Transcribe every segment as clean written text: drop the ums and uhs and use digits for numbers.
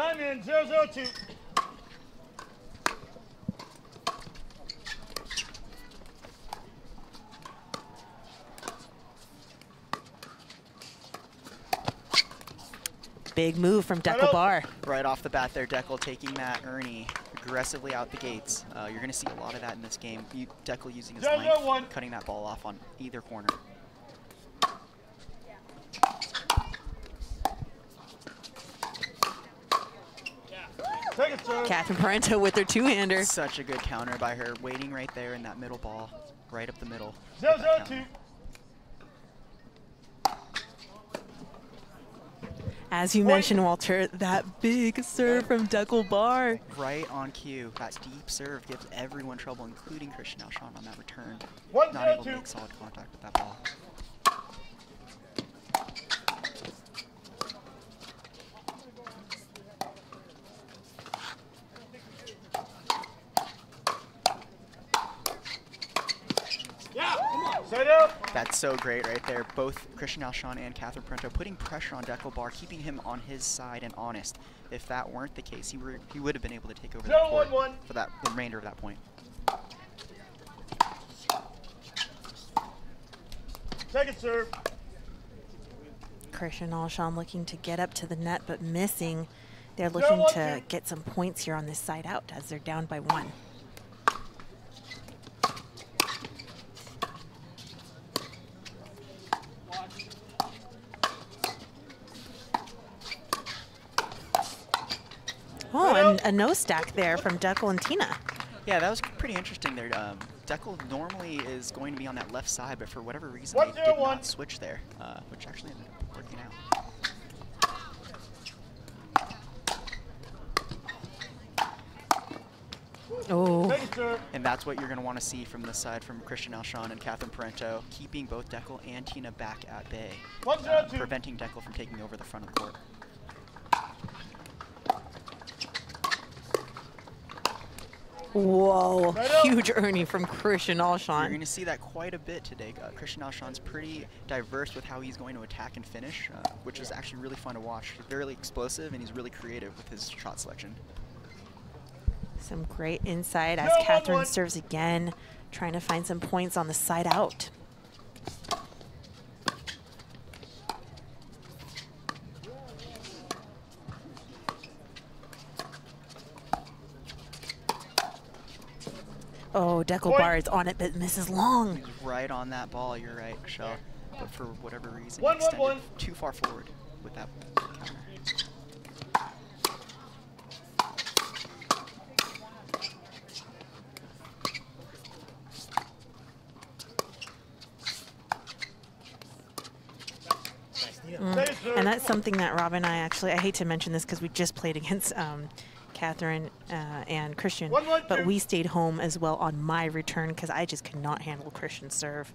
Time in 0-0-2. Big move from Dekel Bar. Right off the bat there, Dekel taking that Ernie aggressively out the gates. You're going to see a lot of that in this game. Dekel using his length, cutting that ball off on either corner. Catherine Parenteau with her two-hander. Such a good counter by her, waiting right there in that middle ball, right up the middle. 0-0-2. As you mentioned, Walter, that big serve from Dekel Bar. Right on cue. That deep serve gives everyone trouble, including Christian Alshon on that return. 1-0-2. Not able to make solid contact with that ball. That's so great right there. Both Christian Alshon and Catherine Parenteau putting pressure on Dekel Bar, keeping him on his side and honest. If that weren't the case, he would have been able to take over that court for that remainder of that point. Second serve. Christian Alshon looking to get up to the net, but missing. They're looking to get some points here on this side out as they're down by 1. Oh, and a no stack there from Dekel and Tina. Yeah, that was pretty interesting there. Dekel normally is going to be on that left side, but for whatever reason, they did not switch there, which actually ended up working out. Oh. And that's what you're going to want to see from this side from Christian Alshon and Catherine Parenteau, keeping both Dekel and Tina back at bay, preventing Dekel from taking over the front of the court. Whoa, huge Ernie from Christian Alshon. You're going to see that quite a bit today. Christian Alshon's pretty diverse with how he's going to attack and finish, which is actually really fun to watch. He's very explosive and he's really creative with his shot selection. Some great insight as Catherine serves again, trying to find some points on the side out. Oh, Dekel Bar is on it, but misses long. He's right on that ball, you're right, Michelle. But for whatever reason, he extended too far forward with that counter. And that's something that Rob and I hate to mention this because we just played against Catherine and Christian, but we stayed home as well on my return because I just could not handle Christian's serve.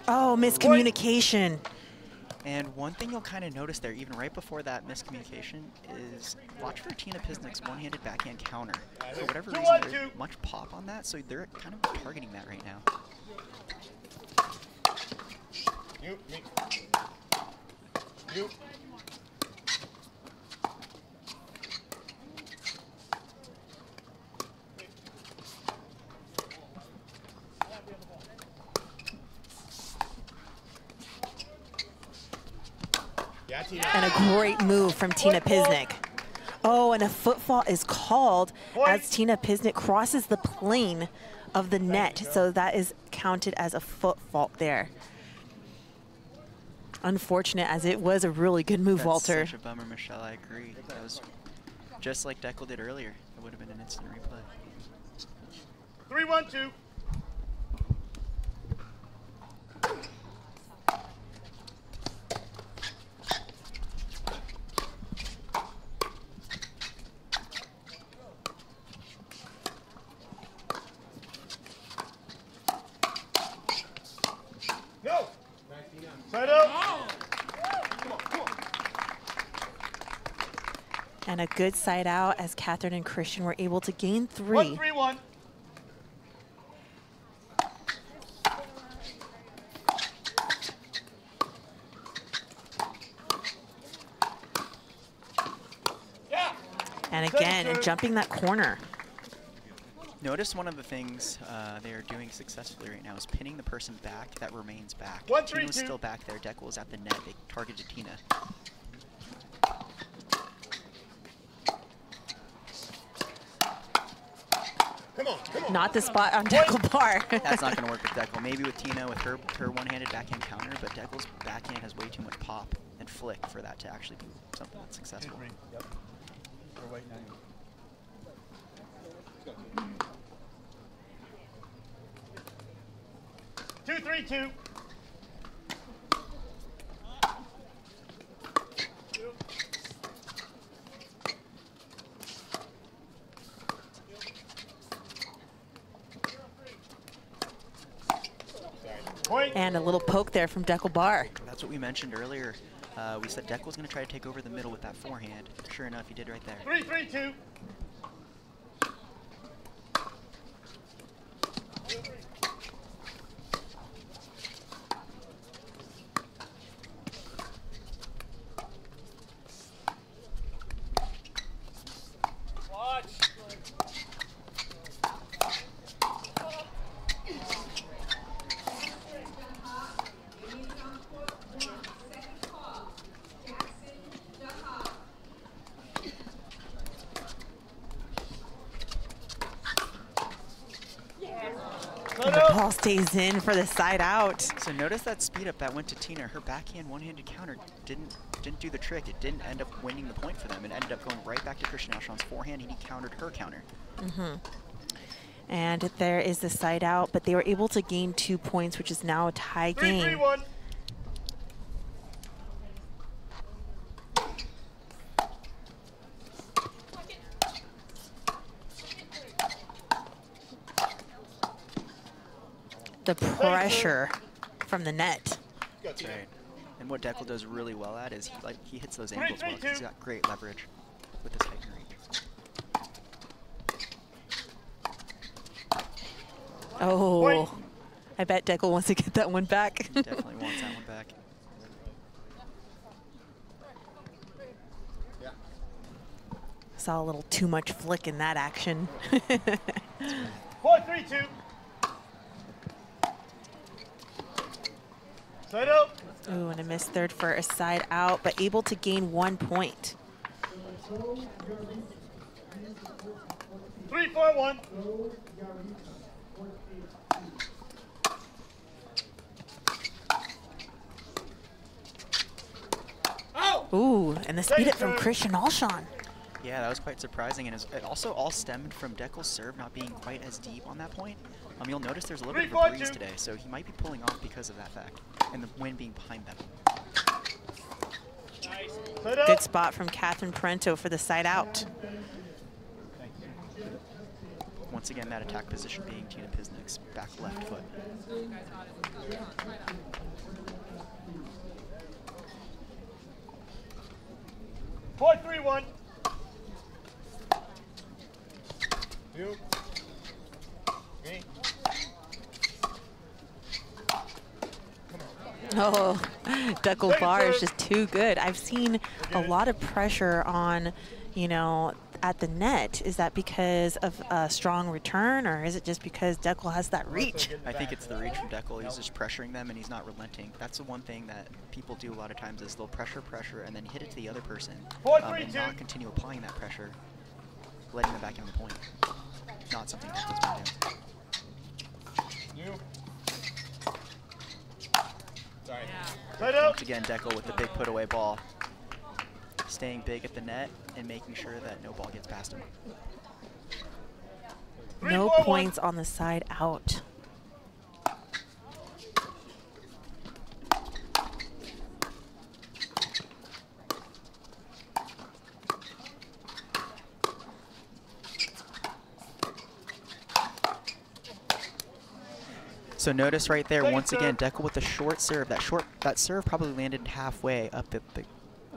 Oh, miscommunication. And one thing you'll kind of notice there, even right before that miscommunication, is watch for Tina Pisnik's one-handed backhand counter. For whatever reason, there's much pop on that, so they're kind of targeting that right now. You. And a great move from Tina Pisnik. Oh, and a foot fault is called as Tina Pisnik crosses the plane of the net. So that is counted as a foot fault there. Unfortunate, as it was a really good move, Walter. That's such a bummer, Michelle. I agree. That was just like Dekel did earlier. It would have been an instant replay. 3-1-2. And a good side out as Catherine and Christian were able to gain 3. 1-3-1. And again, jumping that corner. Notice one of the things they are doing successfully right now is pinning the person back that remains back. 1-3-2. Tina was still back there. Dekel was at the net. They targeted Tina. Come on. Not the spot on Dekel bar. That's not going to work with Dekel. Maybe with Tina with her one-handed backhand counter, but Dekel's backhand has way too much pop and flick for that to actually be something that's successful. Yep. We're waiting on you. 2-3-2. Point. And a little poke there from Dekel bar. That's what we mentioned earlier. We said Dekel was going to try to take over the middle with that forehand. Sure enough, he did right there. 3-3-2. And the ball stays in for the side out. So notice that speed up that went to Tina. Her backhand one-handed counter didn't do the trick. It didn't end up winning the point for them. It ended up going right back to Christian Alshon's forehand, and he countered her counter. And there is the side out, but they were able to gain 2 points, which is now a tie game. 3-3-1. The pressure from the net. That's right. And what Dekel does really well at is he hits those angles well. He's got great leverage with his height and reach. Oh, I bet Dekel wants to get that one back. Definitely wants that one back. Saw a little too much flick in that action. 4-3-2. Side out. Ooh, and a missed third for a side out, but able to gain 1 point. 3-4-1. Ooh, and the speed up from Christian Alshon. Yeah, that was quite surprising, and it also all stemmed from Dekel's serve not being quite as deep on that point. You'll notice there's a little bit of a breeze today, so he might be pulling off because of that fact, and the wind being behind them. Good spot from Catherine Parenteau for the side out. Once again, that attack position being Tina Pisnik's back left foot. Four, 3-1. You. Me. Oh, Dekel bar is just too good. I've seen a lot of pressure on, at the net. Is that because of a strong return, or is it just because Dekel has that reach? I think it's the reach from Dekel. He's just pressuring them, and he's not relenting. That's the one thing that people do a lot of times is they'll pressure, and then hit it to the other person, and not continue applying that pressure, letting them back in the point. Not something Dekel's going to do. Once again, Dekel with the big put-away ball. Staying big at the net and making sure that no ball gets past him. No points on the side out. So notice right there, once again, Dekel with the short serve. That serve probably landed halfway up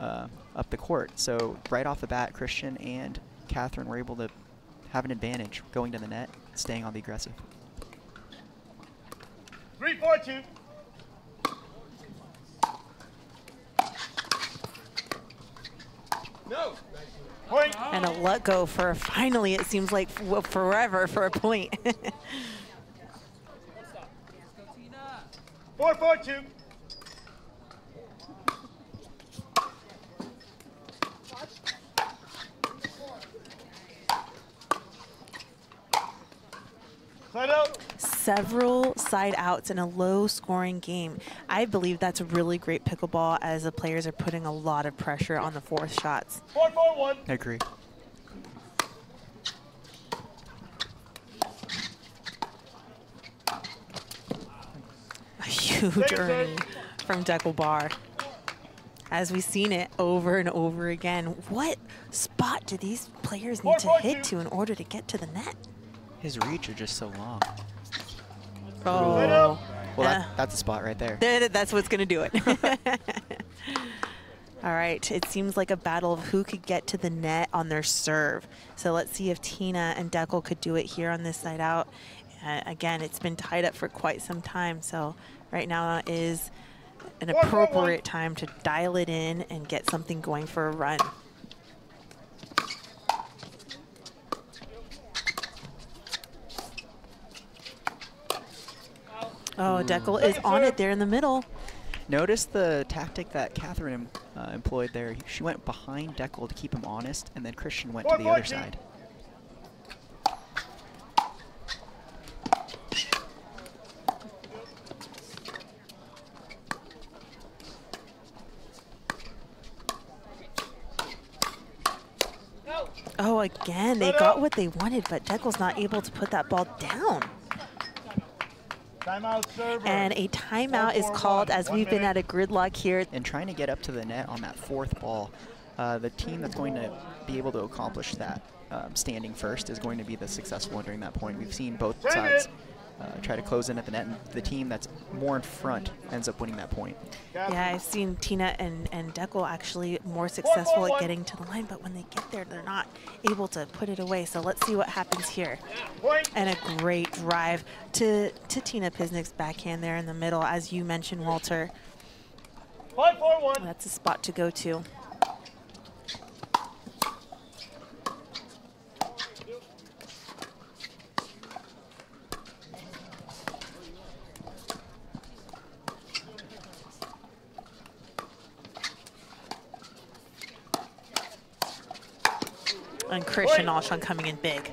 up the court. So right off the bat, Christian and Catherine were able to have an advantage going to the net, staying on the aggressive. 3-4-2. No. Point. And a let go for finally, it seems like forever for a point. 4-4-2. Side out. Several side outs in a low scoring game. I believe that's really great pickleball as the players are putting a lot of pressure on the fourth shots. 4-4-1. I agree. A huge earning from Dekel Bar. As we've seen it over and over again. What spot do these players need to hit to in order to get to the net? His reach are just so long. Oh. Well, that's a spot right there. That's what's going to do it. All right, it seems like a battle of who could get to the net on their serve. So let's see if Tina and Dekel could do it here on this side out. Again, it's been tied up for quite some time. So right now is an appropriate time to dial it in and get something going for a run. Oh, Dekel is on it there in the middle. Notice the tactic that Catherine employed there. She went behind Dekel to keep him honest, and then Christian went to the other side. Oh, again, they got what they wanted, but Dekel's not able to put that ball down. Timeout server. And a timeout is called as we've been at a gridlock here. And trying to get up to the net on that fourth ball, the team that's going to be able to accomplish that standing first is going to be the successful one during that point. We've seen both sides try to close in at the net, and the team that's more in front ends up winning that point. Yeah, I've seen Tina and Dekel actually more successful at getting to the line, but when they get there, they're not able to put it away. So let's see what happens here. And a great drive to Tina Pisnik's backhand there in the middle, as you mentioned, Walter. 5-4-1. That's a spot to go to. And Christian Alshon coming in big.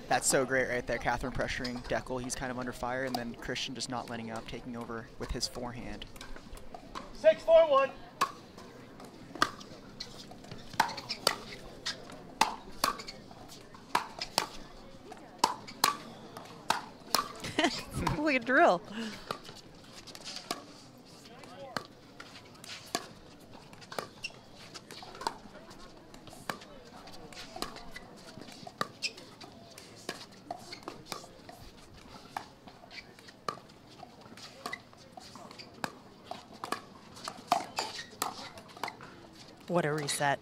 That's so great right there. Catherine pressuring Dekel. He's kind of under fire, and then Christian just not letting up, taking over with his forehand. 6-4-1. Like a drill. What a reset.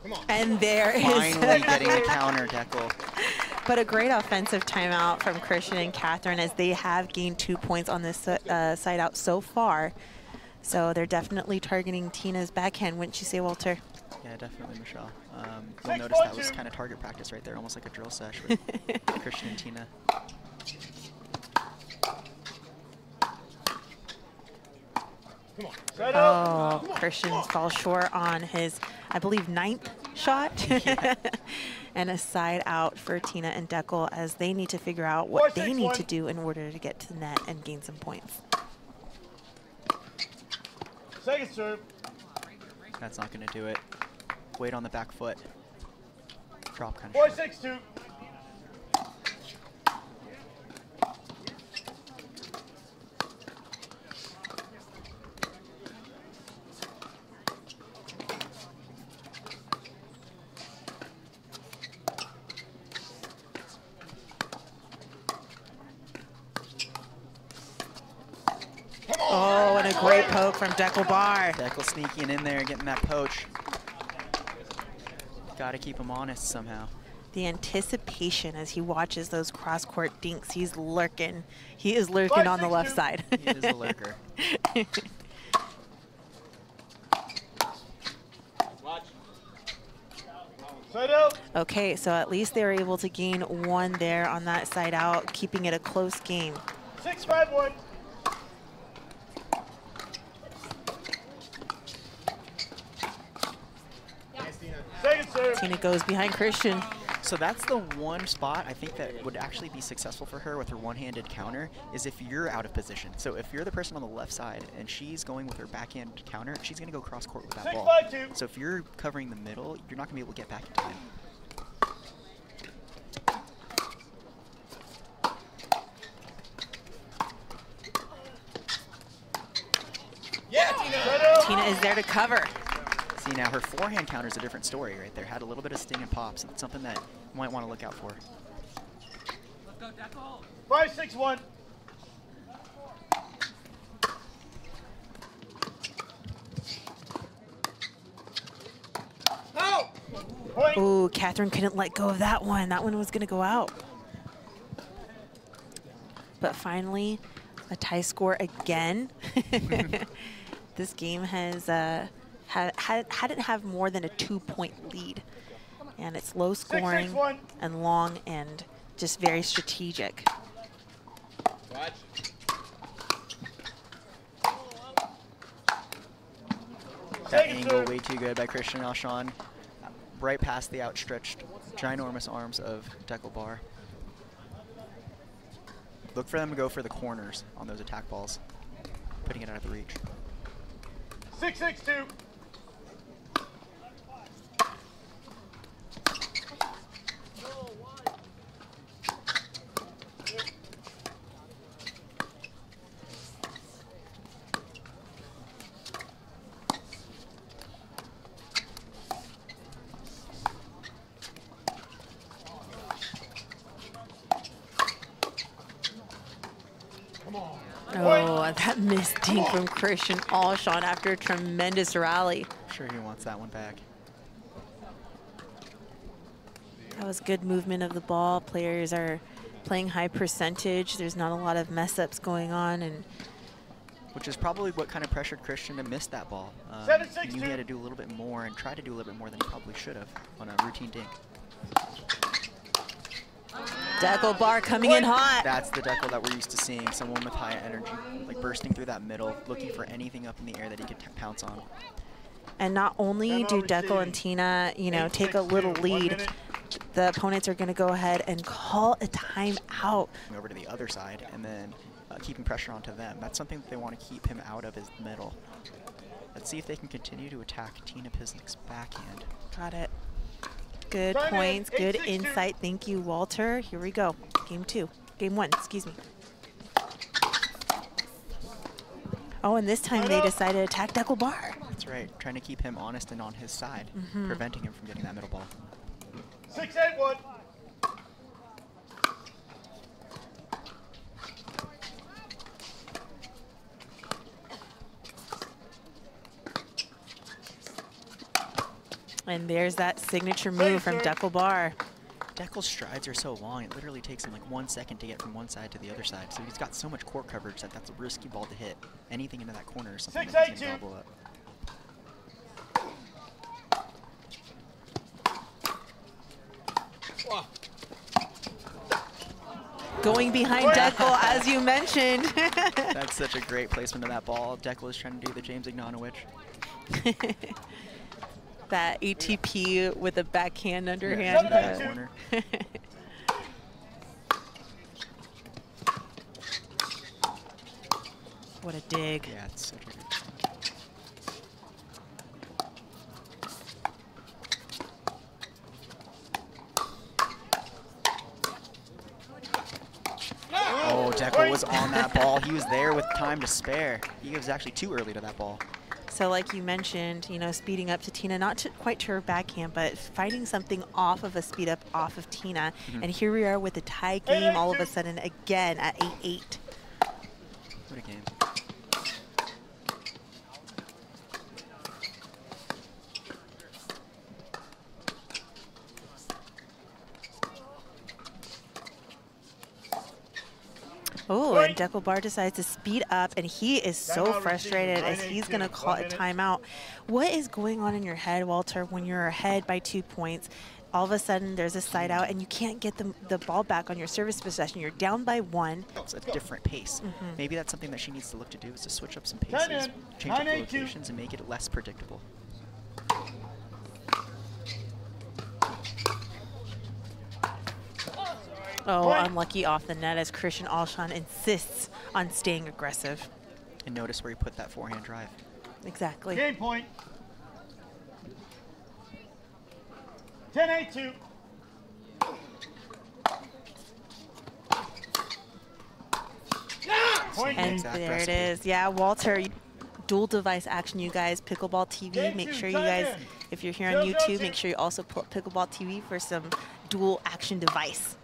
Come on. And there is Finally getting the counter, Dekel. but a great offensive timeout from Christian and Catherine, as they have gained 2 points on this side out so far. So they're definitely targeting Tina's backhand, wouldn't you say, Walter? Yeah, definitely, Michelle. You'll notice that was kind of target practice right there, almost like a drill sesh with Christian and Tina. Oh, Christian falls short on his, I believe, 9th shot. And a side out for Tina and Dekel, as they need to figure out what they need to do in order to get to the net and gain some points. Second serve. That's not going to do it. Weight on the back foot. Drop kind of. 4-6-2. poke from Dekel Bar. Dekel sneaking in there, getting that poach. Got to keep him honest somehow. The anticipation as he watches those cross-court dinks, he's lurking. He is lurking on the left side. He is a lurker. Okay, so at least they were able to gain one there on that side out, keeping it a close game. 6-5-1. Second serve. Tina goes behind Christian. So that's the one spot I think that would actually be successful for her with her one-handed counter, is if you're out of position. So if you're the person on the left side and she's going with her backhand counter, she's going to go cross-court with that ball. 6-5-2. So if you're covering the middle, you're not going to be able to get back in time. Yeah, Tina. Tina is there to cover. See, now her forehand counter is a different story right there. Had a little bit of sting and pops. It's something that you might want to look out for. Let's go, Dekel. 5-6-1. Oh! Point. Ooh, Catherine couldn't let go of that one. That one was going to go out. But finally, a tie score again. This game has hadn't have more than a 2-point lead. And it's low scoring 6-6-1. and long and just very strategic. Watch. That angle way too good by Christian Alshon. Right past the outstretched, ginormous arms of Dekel Bar. Look for them to go for the corners on those attack balls, putting it out of the reach. 6-6-2. Oh, that missed dink from Christian Alshon after a tremendous rally. Sure, he wants that one back. That was good movement of the ball. Players are playing high percentage. There's not a lot of mess ups going on, and Which is probably what kind of pressured Christian to miss that ball. He knew he had to do a little bit more and try to do a little bit more than he probably should have on a routine dink. Dekel Bar coming in hot. That's the Dekel that we're used to seeing, someone with high energy, like bursting through that middle, looking for anything up in the air that he could pounce on. And not only do Dekel and Tina, you know, take a little lead, the opponents are going to go ahead and call a timeout. Over to the other side and then keeping pressure onto them. That's something that they want to keep him out of, his middle. Let's see if they can continue to attack Tina Pisnik's backhand. Got it. Good points, good insight. Thank you, Walter. Here we go. Game one, excuse me. Oh, and this time they decided to attack Dekel Bar. That's right, trying to keep him honest and on his side, preventing him from getting that middle ball. 6-8-1. And there's that signature move from Dekel Bar. Dekel's strides are so long, it literally takes him like 1 second to get from one side to the other side. So he's got so much court coverage that that's a risky ball to hit. Anything into that corner is something that he's going to gobble up. Going behind Dekel, as you mentioned. That's such a great placement of that ball. Dekel is trying to do the James Ignanovich. That ATP with a backhand underhand. Yeah, corner. What a dig. Yeah, it's such a good Oh, Dekel was on that ball. He was there with time to spare. He was actually too early to that ball. So like you mentioned, you know, speeding up to Tina, not to, quite to her backhand, but fighting something off of a speed up off of Tina. And here we are with a tie game all of a sudden again at 8-8. What a game. Oh, and Dekel decides to speed up, and he is so frustrated as he's going to call a timeout. What is going on in your head, Walter, when you're ahead by 2 points? All of a sudden, there's a side out, and you can't get the ball back on your service possession. You're down by 1. It's a different pace. Maybe that's something that she needs to look to do, is to switch up some paces, change up the locations, and make it less predictable. Oh, unlucky off the net as Christian Alshon insists on staying aggressive. And notice where he put that forehand drive. Exactly. Game point. 10-8-2. And there it is. Yeah, Walter, dual device action, you guys. Pickleball TV. Make sure you guys, if you're here on YouTube, make sure you also pull up Pickleball TV for some dual action device.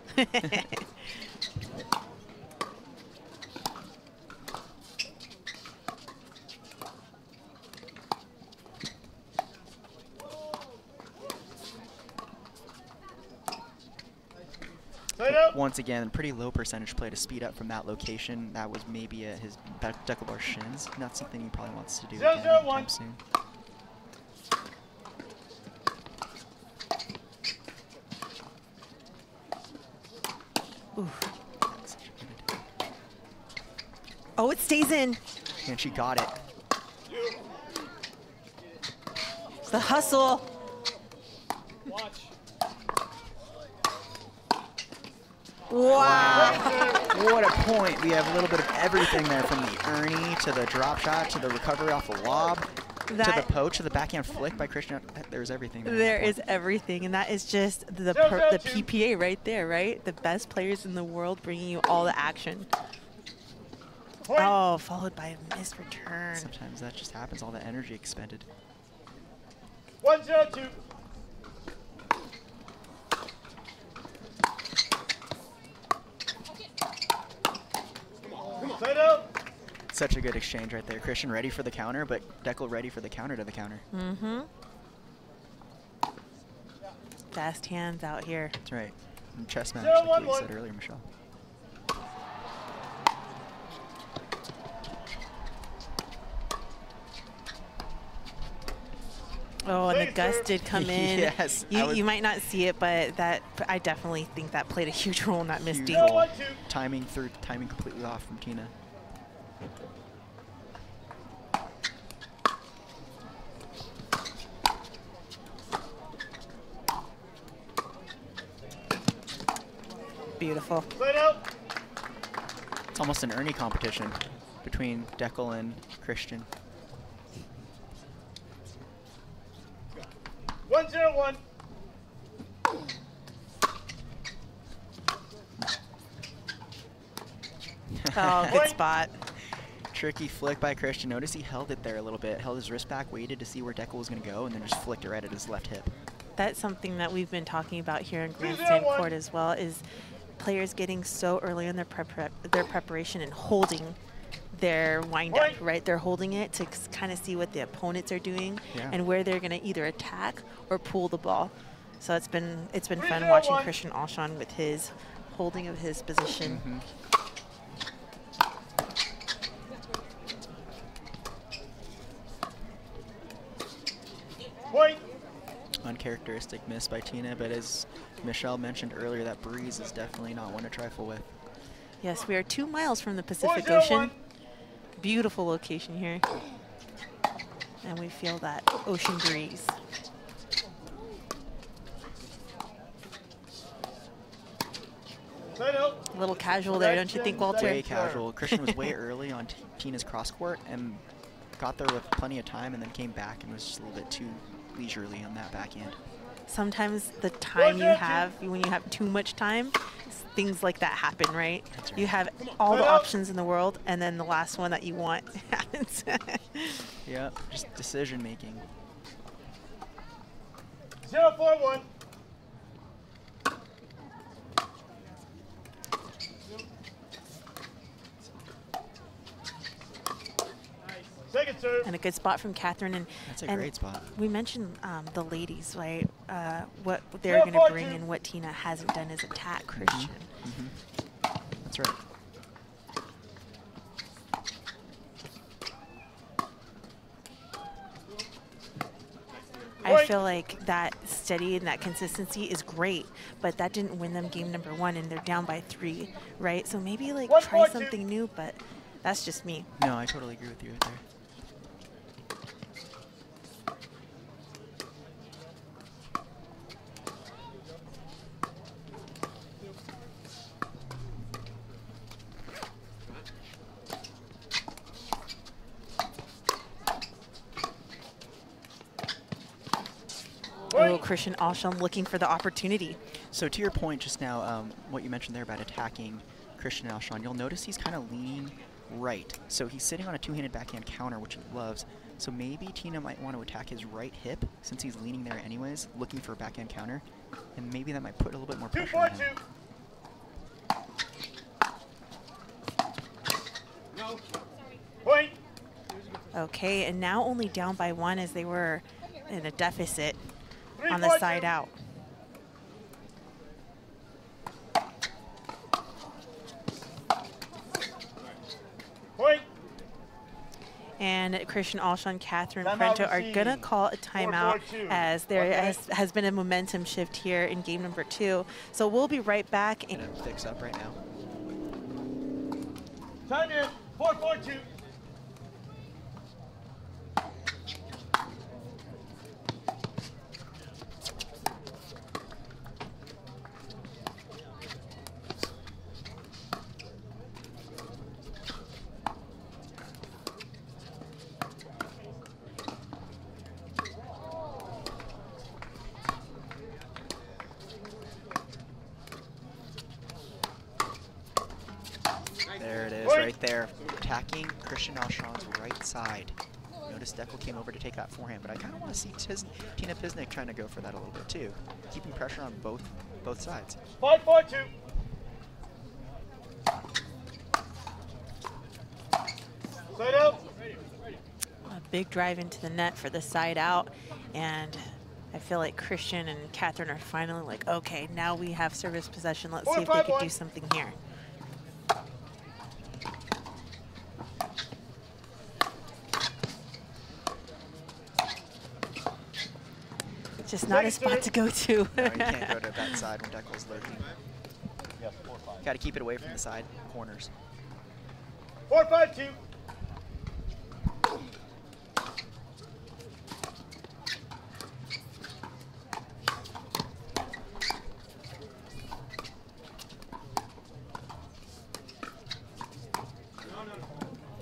Once again, pretty low percentage play to speed up from that location. That was maybe at his Dekel shins. Not something he probably wants to do again anytime soon. Oh, it stays in. And she got it. It's the hustle. Watch. Wow. What a point. We have a little bit of everything there, from the Ernie to the drop shot to the recovery off a lob to the poach to the backhand flick by Christian. There's everything there. There is everything, and that is just the PPA right there, right? The best players in the world bringing you all the action. Oh, followed by a missed return. Sometimes that just happens, all the energy expended. 1-0-2. Side out. Such a good exchange right there. Christian ready for the counter, but Dekel ready for the counter to the counter. Fast hands out here. That's right. And chess match, like you said earlier, Michelle. Oh, and the gust did come in. Yes. You might not see it, but I definitely think that played a huge role in that missed Huge deal. Timing completely off from Tina. Beautiful. It's almost an Ernie competition between Dekel and Christian. 1-0-1. Oh, good spot. Tricky flick by Christian. Notice he held it there a little bit, held his wrist back, waited to see where Dekel was going to go, and then just flicked it right at his left hip. That's something that we've been talking about here in Grandstand Court as well, is players getting so early in their preparation and holding their wind-up, right? They're holding it to kind of see what the opponents are doing and where they're going to either attack or pull the ball. So it's been fun watching Christian Alshon with his holding of his position. Uncharacteristic miss by Tina, but as Michelle mentioned earlier, that breeze is definitely not one to trifle with. Yes, we are 2 miles from the Pacific Ocean. Beautiful location here. And we feel that ocean breeze. A little casual there, don't you think, Walter? Way casual. Christian was way early on Tina's cross court and got there with plenty of time, and then came back and was just a little bit too leisurely on that backhand. Sometimes the time you have, when you have too much time, things like that happen, right? That's right. You have all the options in the world, and then the last one that you want happens. Yeah, just decision making. 0-4-1. Second serve. And a good spot from Catherine. And that's a great spot. We mentioned the ladies, right? What they're going to bring and what Tina hasn't done is attack Christian. That's right. I feel like that steady and that consistency is great, but that didn't win them game number 1, and they're down by 3, right? So maybe like try something new, but that's just me. No, I totally agree with you right there. Oh, Christian Alshon looking for the opportunity. So to your point just now, what you mentioned there about attacking Christian Alshon, you'll notice he's kind of leaning right. So he's sitting on a two-handed backhand counter, which he loves. So maybe Tina might want to attack his right hip, since he's leaning there anyways, looking for a backhand counter. And maybe that might put a little bit more pressure on him. No. Point. Okay, and now only down by 1 as they were in a deficit on the side out. Point. And Christian Alshon, Catherine Parenteau are going to call a timeout as there has been a momentum shift here in game number 2. So we'll be right back. Gonna fix up right now. Time in. 4-4-2. There it is, right there. Attacking Christian Alshon's right side. Notice Dekel came over to take that forehand, but I kind of want to see Tina Pisnik trying to go for that a little bit too. Keeping pressure on both sides. 5-4-2. Side out. A big drive into the net for the side out, and I feel like Christian and Catherine are finally like, okay, now we have service possession. Let's see if they can do something here. Just not a spot to go to. No, you can't go to that side when Dekel's lurking. Yes, 4-5. Got to keep it away from the side corners. 4-5-2.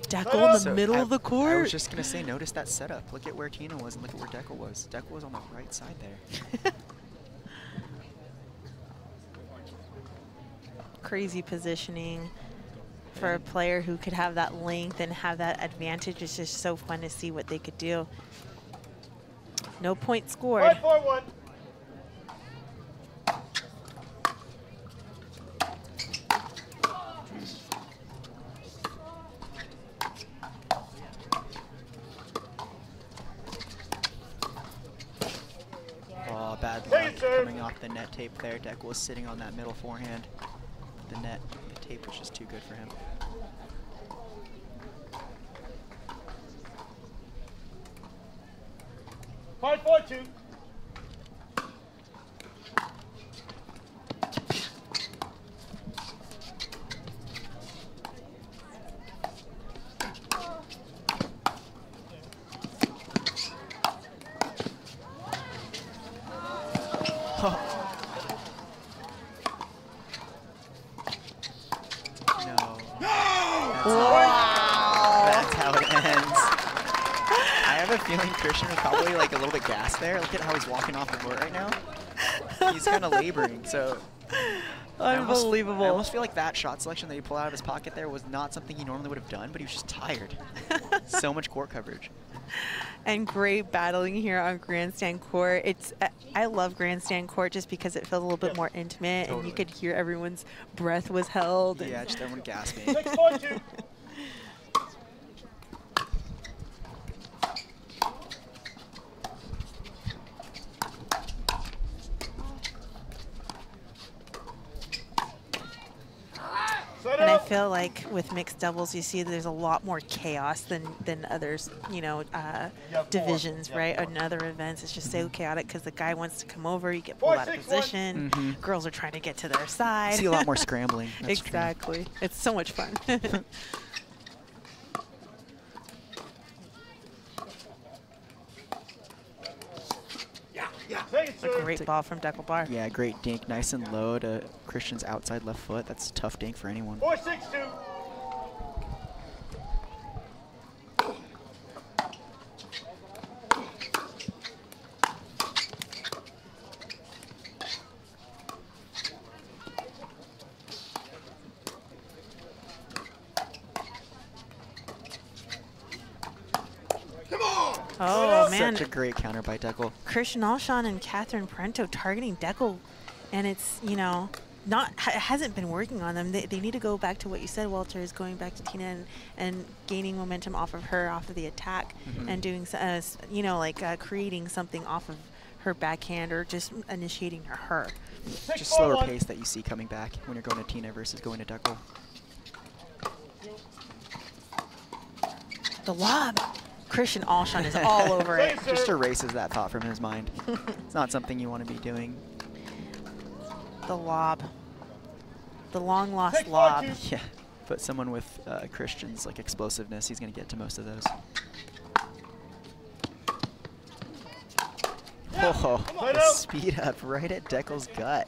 Dekel in the middle of the court. I was just going to say, notice that setup. Look at where Tina was and look at where Dekel was. Dekel was on the right side there. Crazy positioning for a player who could have that length and have that advantage. It's just so fun to see what they could do. No point scored. 5-4-1. Oh, bad luck coming off the net tape there. Dekel was sitting on that middle forehand. The tape was just too good for him. Hard 4-2. That's how it ends. I have a feeling Christian was probably like a little bit gassed there. Look at how he's walking off the court right now. He's kind of laboring, so. Unbelievable. I almost feel like that shot selection that he pulled out of his pocket there was not something he normally would have done, but he was just tired. So much court coverage. And great battling here on grandstand court. I love grandstand court just because it feels a little bit more intimate, and you could hear everyone's breath was held. Yeah, just everyone gasping. 6-4-2. And I feel like with mixed doubles, you see there's a lot more chaos than others, you know, divisions, right? In other events, it's just so chaotic because the guy wants to come over, you get pulled out of position. Girls are trying to get to their side. You see a lot more scrambling. That's exactly. True. It's so much fun. A great ball from Dekel Bar. Yeah, great dink. Nice and low to Christian's outside left foot. That's a tough dink for anyone. 4-6-2. Oh, man. Such a great counter by Dekel. Christian Alshon and Catherine Parenteau targeting Dekel, and it's, you know, hasn't been working on them. They need to go back to what you said, Walter, is going back to Tina and gaining momentum off of her, off of the attack, and doing, you know, like creating something off of her backhand or just initiating her. Just slower pace that you see coming back when you're going to Tina versus going to Dekel. The lob. Christian Alshon is all over it. Just erases that thought from his mind. It's not something you want to be doing. The lob. The long lost lob. Yeah, but someone with Christian's like explosiveness, he's going to get to most of those. Oh, the speed up right at Dekel's gut.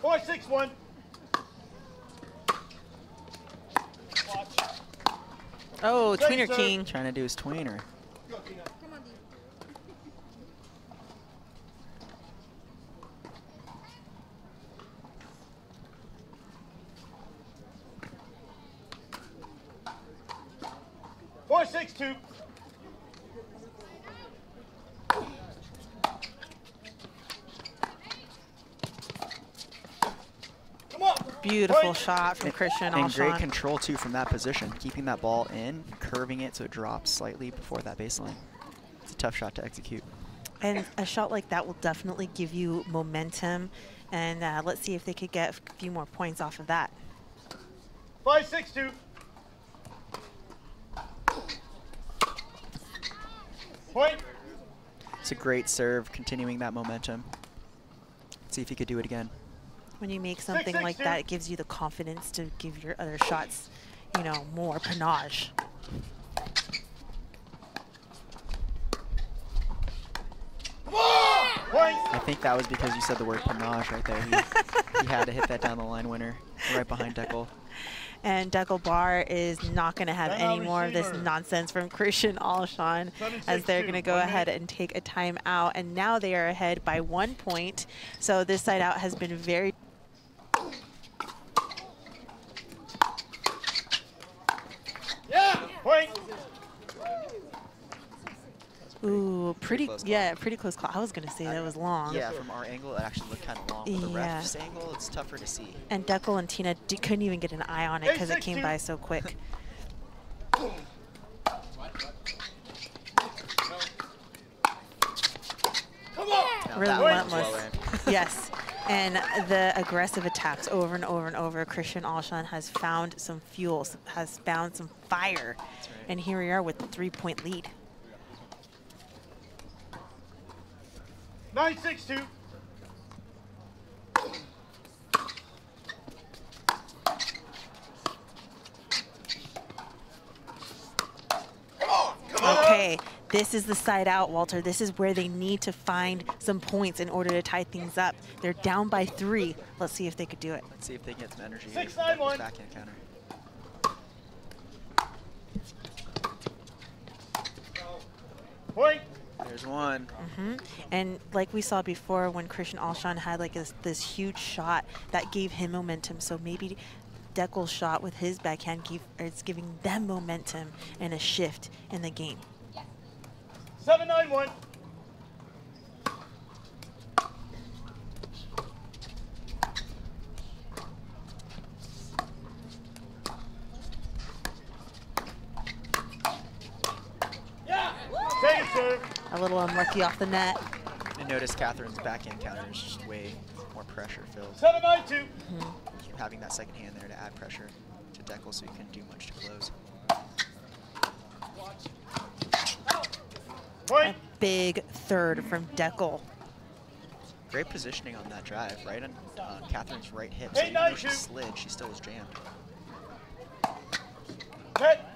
4-6-1. Oh, tweener king. Trying to do his tweener. Come on, D. 4-6-2. Beautiful shot from Christian Alshon. And great control, too, from that position. Keeping that ball in, curving it so it drops slightly before that baseline. It's a tough shot to execute. And a shot like that will definitely give you momentum. And let's see if they could get a few more points off of that. 5-6-2. Point. It's a great serve, continuing that momentum. Let's see if he could do it again. When you make something like that, it gives you the confidence to give your other shots, you know, more panache. I think that was because you said the word panache right there. He had to hit that down the line winner right behind Dekel. And Dekel Bar is not going to have any more of this nonsense from Christian Alshon, as they're going to go ahead and take a timeout. And now they are ahead by 1 point. So this side out has been very... Yeah, point. Ooh, pretty close call. I was going to say that was long. Yeah, from our angle, it actually looked kind of long. From the ref's angle, it's tougher to see. And Dekel and Tina couldn't even get an eye on it because it came by so quick. Relentless. Yes. And the aggressive attacks over and over and over. Christian Alshon has found some fuel, has found some fire. Right. And here we are with the 3-point lead. 9-6-2. Okay, this is the side out, Walter. This is where they need to find some points in order to tie things up. They're down by 3. Let's see if they could do it. Let's see if they get some energy. 6-9-1. Backhand counter. Point. There's one. And like we saw before, when Christian Alshon had like this huge shot, that gave him momentum. So maybe Dekel's shot with his backhand is giving them momentum and a shift in the game. 7-9-1. Yeah. Take it, serve. A little unlucky off the net. And notice Catherine's backhand counter is just way more pressure filled. 7-9-2. Having that second hand there to add pressure to Dekel so he couldn't do much to close. Point. A big third from Dekel. Great positioning on that drive, right on Catherine's right hip. So even though she slid, she still was jammed. Set.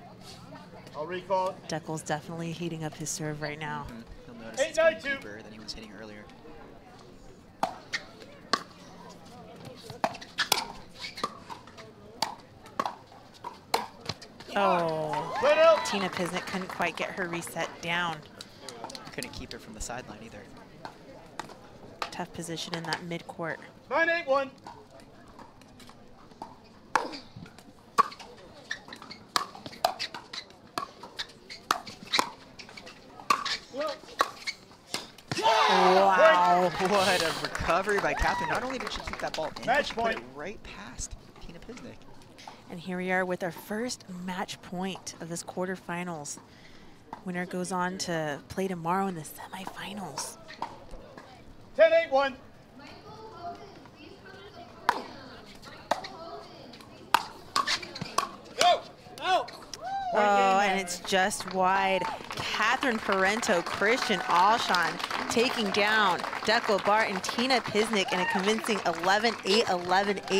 I'll recall it. Dekel's definitely heating up his serve right now. You'll notice it's going 8-9-2. deeper than he was hitting earlier. Oh, Right out. Tina Pisnik couldn't quite get her reset down. Couldn't keep it from the sideline either. Tough position in that mid-court. 9-8-1. Wow. What a recovery by Catherine. Not only did she keep that ball in, but Match she put point. it right past Tina Pisnik. And here we are with our first match point of this quarterfinals. Winner goes on to play tomorrow in the semifinals. 10-8-1. Go! Out! Oh, and it's just wide. Catherine Parenteau, Christian Alshon taking down Dekel Bar and Tina Pisnik in a convincing 11-8, 11-8